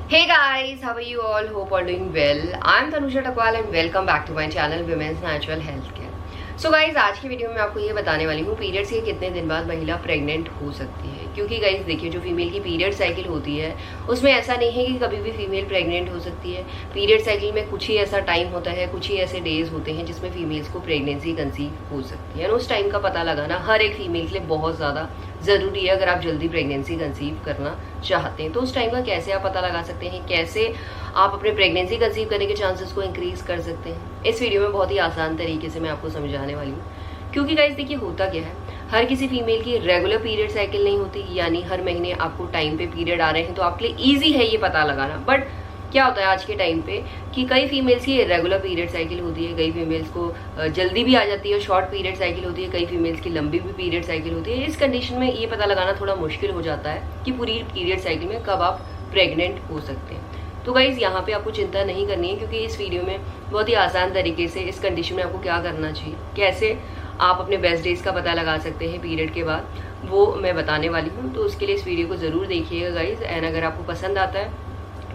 Hey guys, how are you all? Hope all doing well. I'm Tanusha Takwal and welcome back to my channel Women's Natural Health Care. So guys, आज की video में आपको ये बताने वाली हूँ periods के कितने दिन बाद महिला प्रेग्नेंट हो सकती है। क्योंकि गाइज देखिए, जो फीमेल की पीरियड साइकिल होती है उसमें ऐसा नहीं है कि कभी भी फीमेल प्रेग्नेंट हो सकती है। पीरियड साइकिल में कुछ ही ऐसा टाइम होता है, कुछ ही ऐसे डेज होते हैं जिसमें फीमेल्स को प्रेगनेंसी कंसीव हो सकती है। उस टाइम का पता लगाना हर एक फीमेल के लिए बहुत ज़्यादा ज़रूरी है। अगर आप जल्दी प्रेगनेंसी कंसीव करना चाहते हैं तो उस टाइम का कैसे आप पता लगा सकते हैं, कैसे आप अपने प्रेगनेंसी कंसीव करने के चांसेस को इंक्रीज कर सकते हैं, इस वीडियो में बहुत ही आसान तरीके से मैं आपको समझाने वाली हूँ। क्योंकि गाइस देखिए, होता क्या है, हर किसी फीमेल की रेगुलर पीरियड साइकिल नहीं होती, यानी हर महीने आपको टाइम पे पीरियड आ रहे हैं तो आपके लिए ईजी है ये पता लगाना। बट क्या होता है आज के टाइम पे कि कई फीमेल्स की रेगुलर पीरियड साइकिल होती है, कई फीमेल्स को जल्दी भी आ जाती है, शॉर्ट पीरियड साइकिल होती है, कई फीमेल्स की लंबी भी पीरियड साइकिल होती है। इस कंडीशन में ये पता लगाना थोड़ा मुश्किल हो जाता है कि पूरी पीरियड साइकिल में कब आप प्रेग्नेंट हो सकते हैं। तो गाइज यहाँ पे आपको चिंता नहीं करनी है, क्योंकि इस वीडियो में बहुत ही आसान तरीके से इस कंडीशन में आपको क्या करना चाहिए, कैसे आप अपने बेस्ट डेज का पता लगा सकते हैं पीरियड के बाद, वो मैं बताने वाली हूँ। तो उसके लिए इस वीडियो को ज़रूर देखिएगा गाइज। एंड अगर आपको पसंद आता है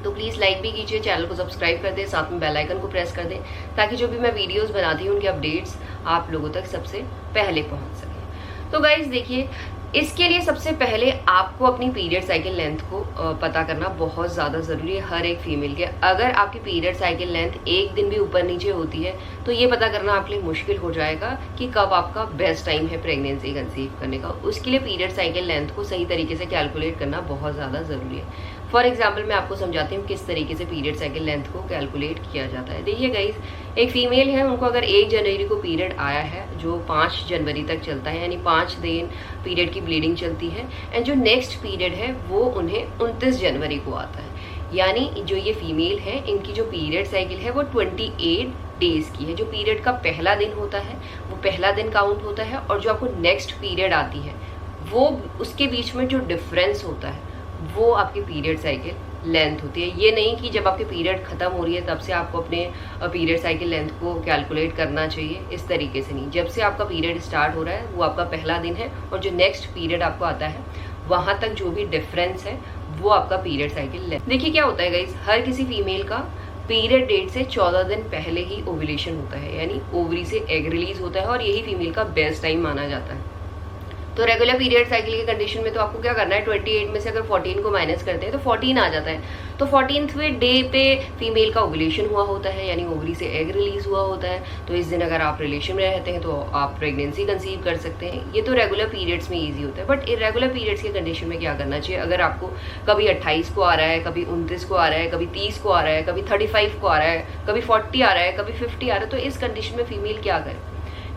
तो प्लीज़ लाइक भी कीजिए, चैनल को सब्सक्राइब कर दें, साथ में बेल आइकन को प्रेस कर दें, ताकि जो भी मैं वीडियोस बनाती हूँ उनके अपडेट्स आप लोगों तक सबसे पहले पहुँच सकें। तो गाइज देखिए, इसके लिए सबसे पहले आपको अपनी पीरियड साइकिल लेंथ को पता करना बहुत ज़्यादा ज़रूरी है हर एक फीमेल के। अगर आपकी पीरियड साइकिल लेंथ एक दिन भी ऊपर नीचे होती है तो ये पता करना आपके लिए मुश्किल हो जाएगा कि कब आपका बेस्ट टाइम है प्रेगनेंसी कंसीव करने का। उसके लिए पीरियड साइकिल लेंथ को सही तरीके से कैलकुलेट करना बहुत ज़्यादा ज़रूरी है। फॉर एग्जाम्पल मैं आपको समझाती हूँ किस तरीके से पीरियड साइकिल लेंथ को कैलकुलेट किया जाता है। देखिए गाइस, एक फीमेल है, उनको अगर 1 जनवरी को पीरियड आया है जो 5 जनवरी तक चलता है, यानी 5 दिन पीरियड की ब्लीडिंग चलती है, एंड जो नेक्स्ट पीरियड है वो उन्हें 29 जनवरी को आता है। यानी जो ये फीमेल है, इनकी जो पीरियड साइकिल है वो 28 डेज की है। जो पीरियड का पहला दिन होता है वो पहला दिन काउंट होता है, और जो आपको नेक्स्ट पीरियड आती है वो उसके बीच में जो डिफरेंस होता है वो आपकी पीरियड साइकिल लेंथ होती है। ये नहीं कि जब आपकी पीरियड खत्म हो रही है तब से आपको अपने पीरियड साइकिल लेंथ को कैलकुलेट करना चाहिए, इस तरीके से नहीं। जब से आपका पीरियड स्टार्ट हो रहा है वो आपका पहला दिन है, और जो नेक्स्ट पीरियड आपको आता है वहाँ तक जो भी डिफरेंस है वो आपका पीरियड साइकिल लेंथ। देखिए क्या होता है गाइस, हर किसी फीमेल का पीरियड डेट से 14 दिन पहले ही ओव्यूलेशन होता है, यानी ओवरी से एग रिलीज होता है, और यही फीमेल का बेस्ट टाइम माना जाता है। तो रेगुलर पीरियड साइकिल की कंडीशन में तो आपको क्या करना है, 28 में से अगर 14 को माइनस करते हैं तो 14 आ जाता है। तो 14वें डे पे फीमेल का ओव्यूलेशन हुआ होता है, यानी ओवरी से एग रिलीज हुआ होता है। तो इस दिन अगर आप रिलेशन में रहते हैं तो आप प्रेगनेंसी कंसीव कर सकते हैं। ये तो रेगुलर पीरियड्स में ईजी होता है। बट इरेगुलर पीरियड्स के कंडीशन में क्या करना चाहिए, अगर आपको कभी 28 को आ रहा है, कभी 29 को आ रहा है, कभी 30 को आ रहा है, कभी 35 को आ रहा है, कभी 40 आ रहा है, कभी 50 आ रहा है, तो इस कंडीशन में फीमेल क्या करे,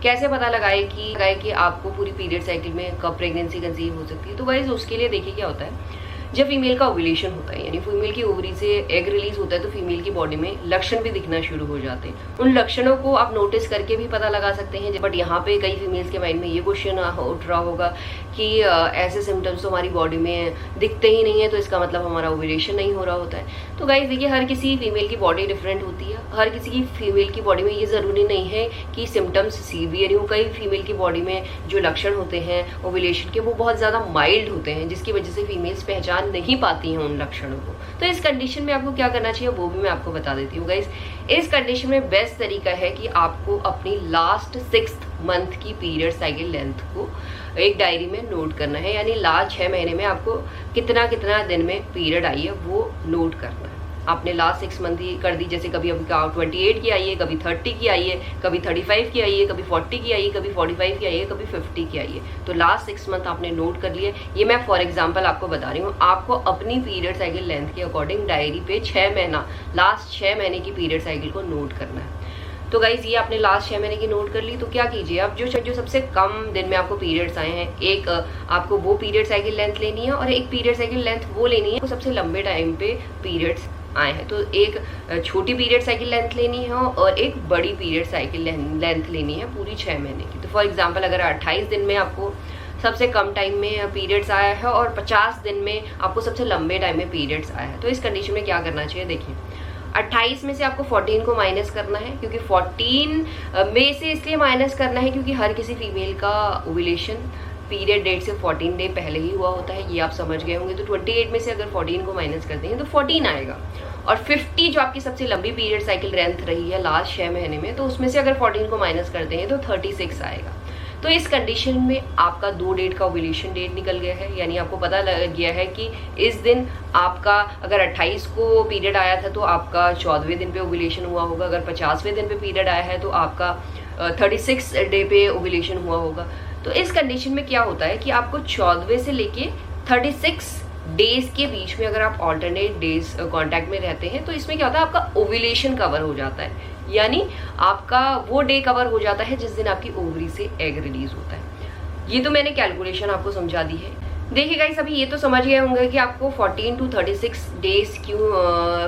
कैसे पता लगाए कि आपको पूरी पीरियड साइकिल में कब प्रेगनेंसी कंसीव हो सकती है। तो गाइस उसके लिए देखिए क्या होता है, जब फीमेल का ओव्यूलेशन होता है, यानी फीमेल की ओवरी से एग रिलीज होता है, तो फीमेल की बॉडी में लक्षण भी दिखना शुरू हो जाते हैं। उन लक्षणों को आप नोटिस करके भी पता लगा सकते हैं। बट यहाँ पे कई फीमेल्स के माइंड में ये क्वेश्चन उठ रहा होगा कि ऐसे सिम्टम्स तो हमारी बॉडी में दिखते ही नहीं है, तो इसका मतलब हमारा ओव्यूलेशन नहीं हो रहा होता है। तो गाइस देखिए, हर किसी फीमेल की बॉडी डिफरेंट होती है। हर किसी की फीमेल की बॉडी में ये ज़रूरी नहीं है कि सिम्टम्स सीवियर हो। कई फीमेल की बॉडी में जो लक्षण होते हैं ओव्यूलेशन के वो बहुत ज़्यादा माइल्ड होते हैं, जिसकी वजह से फीमेल्स पहचान नहीं पाती हैं उन लक्षणों को। तो इस कंडीशन में आपको क्या करना चाहिए वो भी मैं आपको बता देती हूँ गाइस। इस कंडीशन में बेस्ट तरीका है कि आपको अपनी लास्ट 6th मंथ की पीरियड साइकिल लेंथ को एक डायरी में नोट करना है, यानी लास्ट 6 महीने में आपको कितना कितना दिन में पीरियड आई है वो नोट करना है। आपने लास्ट 6 मंथ की कर दी, जैसे कभी अभी 28 की आई है, कभी 30 की आई है, कभी 35 की आई है, कभी 40 की आई है, कभी 45 की आई है, कभी 50 की आई है। तो लास्ट 6 मंथ आपने नोट कर लिया। ये मैं फॉर एग्जांपल आपको बता रही हूँ। आपको अपनी पीरियड साइकिल लेंथ के अकॉर्डिंग डायरी पे 6 महीना, लास्ट 6 महीने की पीरियड साइकिल को नोट करना है। तो गाइज ये आपने लास्ट 6 महीने की नोट कर ली। तो क्या कीजिए, अब जो सबसे कम दिन में आपको पीरियड्स आए हैं, एक आपको वो पीरियड साइकिल लेंथ लेनी है, और एक पीरियड साइकिल लेंथ वो लेनी है तो सबसे लंबे टाइम पे पीरियड्स आए हैं। तो एक छोटी पीरियड साइकिल लेंथ लेनी है और एक बड़ी पीरियड साइकिल लेंथ लेनी है पूरी 6 महीने की। तो फॉर एग्जाम्पल अगर 28 दिन में आपको सबसे कम टाइम में पीरियड्स आया है और 50 दिन में आपको सबसे लंबे टाइम में पीरियड्स आया है, तो इस कंडीशन में क्या करना चाहिए, देखिए 28 में से आपको 14 को माइनस करना है, क्योंकि 14 में से इसलिए माइनस करना है क्योंकि हर किसी फीमेल का ओव्यूलेशन पीरियड डेट से 14 डे पहले ही हुआ होता है, ये आप समझ गए होंगे। तो 28 में से अगर 14 को माइनस करते हैं तो 14 आएगा। और 50 जो आपकी सबसे लंबी पीरियड साइकिल लेंथ रही है लास्ट 6 महीने में, तो उसमें से अगर 14 को माइनस करते हैं तो 36 आएगा। तो इस कंडीशन में आपका 2 डेट का ओव्यूलेशन डेट निकल गया है, यानी आपको पता लग गया है कि इस दिन आपका अगर 28 को पीरियड आया था तो आपका 14वें दिन पे ओव्यूलेशन हुआ होगा, अगर 50वें दिन पे पीरियड आया है तो आपका 36 डे पे ओव्यूलेशन हुआ होगा। तो इस कंडीशन में क्या होता है कि आपको 14वें से लेके 36 डेज के बीच में अगर आप ऑल्टरनेट डेज कांटेक्ट में रहते हैं तो इसमें क्या होता है, आपका ओव्यूलेशन कवर हो जाता है, यानी आपका वो डे कवर हो जाता है जिस दिन आपकी ओवरी से एग रिलीज होता है। ये तो मैंने कैलकुलेशन आपको समझा दी है। देखिए गाइस, अभी ये तो समझ गए होंगे कि आपको 14 to 36 डेज क्यों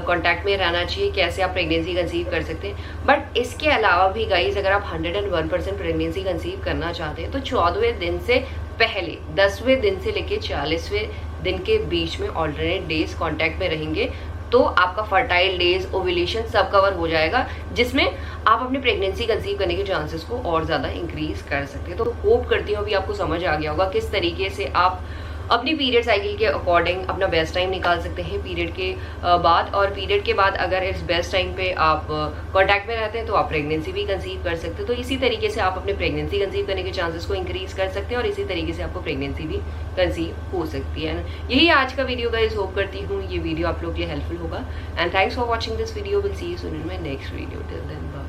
कांटेक्ट में रहना चाहिए, कैसे आप प्रेगनेंसी कंसीव कर सकते हैं। बट इसके अलावा भी गाइस, अगर आप 101% प्रेगनेंसी कंसीव करना चाहते हैं तो 14वें दिन से पहले 10वें दिन से लेके 40वें दिन के बीच में ऑल्टरनेट डेज कांटेक्ट में रहेंगे तो आपका फर्टाइल डेज, ओव्यूलेशन सब कवर हो जाएगा, जिसमें आप अपनी प्रेगनेंसी कंसीव करने के चांसेस को और ज़्यादा इंक्रीज कर सकते हैं। तो होप करती हूँ अभी आपको समझ आ गया होगा किस तरीके से आप अपनी पीरियड साइकिल के अकॉर्डिंग अपना बेस्ट टाइम निकाल सकते हैं पीरियड के बाद। और पीरियड के बाद अगर इस बेस्ट टाइम पे आप कांटेक्ट में रहते हैं तो आप प्रेगनेंसी भी कंसीव कर सकते हैं। तो इसी तरीके से आप अपने प्रेगनेंसी कंसीव करने के चांसेस को इंक्रीज कर सकते हैं और इसी तरीके से आपको प्रेगनेंसी भी कंसीव हो सकती है। यही आज का वीडियो गाइस, होप करती हूँ ये वीडियो आप लोग के लिए हेल्पफुल होगा। And thanks for watching this video. Will see you soon in my next video. Till then bye.